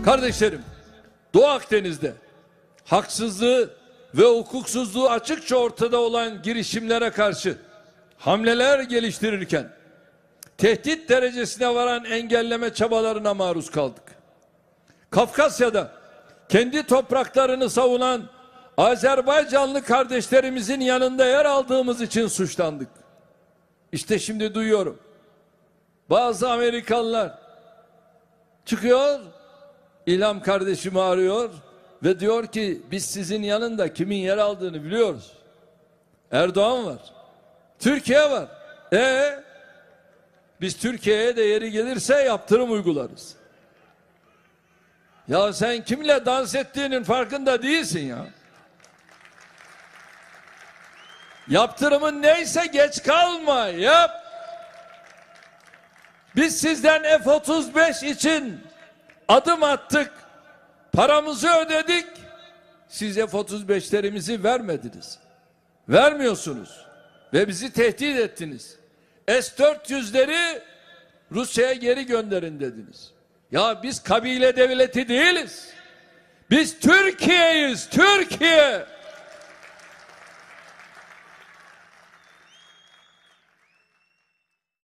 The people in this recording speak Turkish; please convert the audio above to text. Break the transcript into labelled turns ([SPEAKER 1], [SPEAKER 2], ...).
[SPEAKER 1] Kardeşlerim, Doğu Akdeniz'de haksızlığı ve hukuksuzluğu açıkça ortada olan girişimlere karşı hamleler geliştirirken tehdit derecesine varan engelleme çabalarına maruz kaldık. Kafkasya'da kendi topraklarını savunan Azerbaycanlı kardeşlerimizin yanında yer aldığımız için suçlandık. İşte şimdi duyuyorum. Bazı Amerikalılar çıkıyor, İlham kardeşimi arıyor ve diyor ki biz sizin yanında kimin yer aldığını biliyoruz. Erdoğan var. Türkiye var. Biz Türkiye'ye de yeri gelirse yaptırım uygularız. Ya sen kimle dans ettiğinin farkında değilsin ya. Yaptırımın neyse geç kalma, yap. Biz sizden F-35 için adım attık. Paramızı ödedik. Siz F-35'lerimizi vermediniz. Vermiyorsunuz. Ve bizi tehdit ettiniz. S-400'leri Rusya'ya geri gönderin dediniz. Ya biz kabile devleti değiliz. Biz Türkiye'yiz, Türkiye.